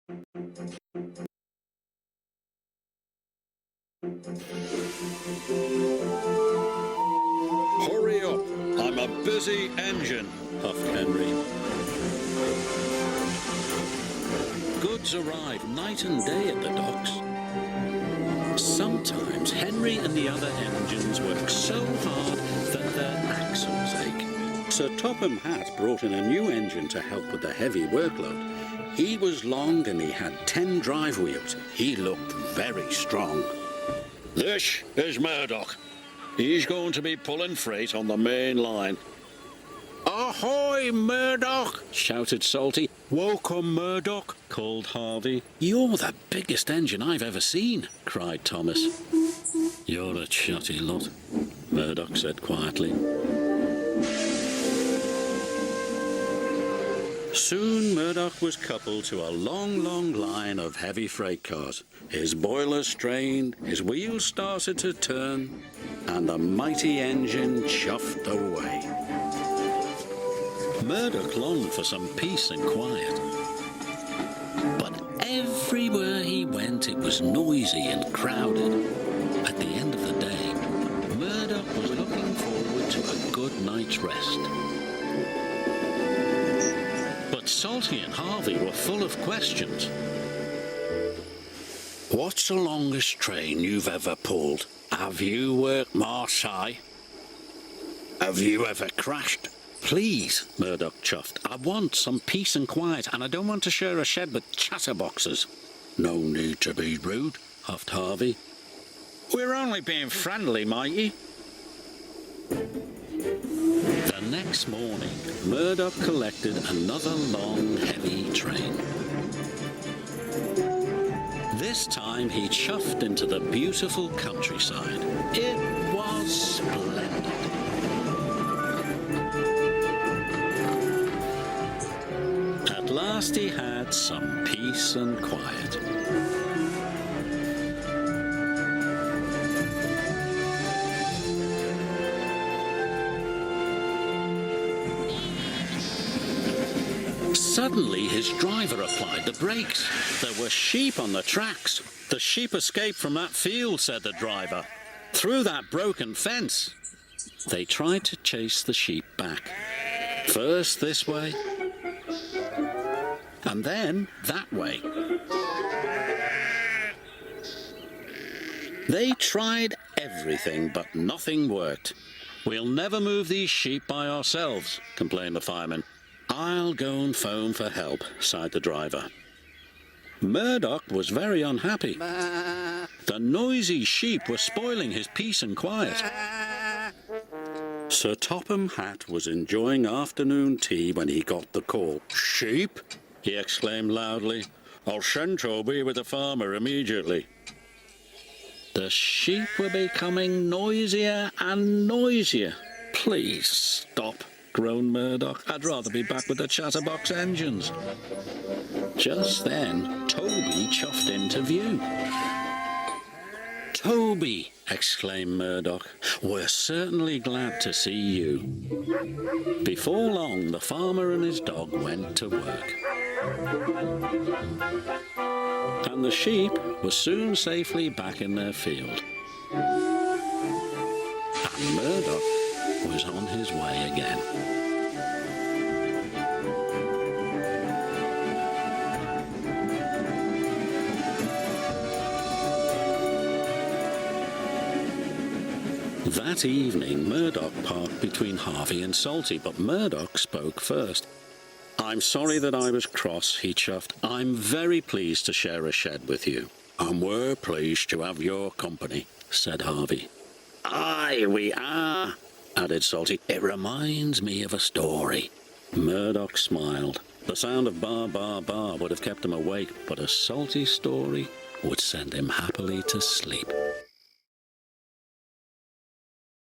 Hurry up, I'm a busy engine, puffed Henry. Goods arrive night and day at the docks. Sometimes Henry and the other engines work so hard that their axles ache. Sir Topham Hatt brought in a new engine to help with the heavy workload. He was long and he had 10 drive wheels. He looked very strong. This is Murdoch. He's going to be pulling freight on the main line. Ahoy, Murdoch! Shouted Salty. Welcome, Murdoch, called Harvey. You're the biggest engine I've ever seen, cried Thomas. You're a chatty lot, Murdoch said quietly. Soon Murdoch was coupled to a long, long line of heavy freight cars. His boiler strained, his wheels started to turn, and the mighty engine chuffed away. Murdoch longed for some peace and quiet. But everywhere he went, it was noisy and crowded. At the end of the day, Murdoch was looking forward to a good night's rest. But Salty and Harvey were full of questions. What's the longest train you've ever pulled? Have you worked Marseille? Have you ever crashed? Please, Murdoch chuffed. I want some peace and quiet, and I don't want to share a shed with chatterboxes. No need to be rude, huffed Harvey. We're only being friendly, matey. The next morning, Murdoch collected another long, heavy train. This time he chuffed into the beautiful countryside. It was splendid. At last he had some peace and quiet. Suddenly his driver applied the brakes. There were sheep on the tracks. The sheep escaped from that field, said the driver. Through that broken fence. They tried to chase the sheep back. First this way, and then that way. They tried everything, but nothing worked. We'll never move these sheep by ourselves, complained the fireman. I'll go and phone for help, sighed the driver. Murdoch was very unhappy. The noisy sheep were spoiling his peace and quiet. Sir Topham Hatt was enjoying afternoon tea when he got the call. Sheep? He exclaimed loudly. I'll send Toby with the farmer immediately. The sheep were becoming noisier and noisier. Please stop, groaned Murdoch. I'd rather be back with the chatterbox engines. Just then, Toby chuffed into view. Toby, exclaimed Murdoch, we're certainly glad to see you. Before long, the farmer and his dog went to work. And the sheep were soon safely back in their field. And Murdoch was on his way again. That evening, Murdoch parked between Harvey and Salty, but Murdoch spoke first. I'm sorry that I was cross, he chuffed. I'm very pleased to share a shed with you. And we're pleased to have your company, said Harvey. Aye, we are, added Salty. It reminds me of a story. Murdoch smiled. The sound of bar, bar, bar would have kept him awake, but a Salty story would send him happily to sleep.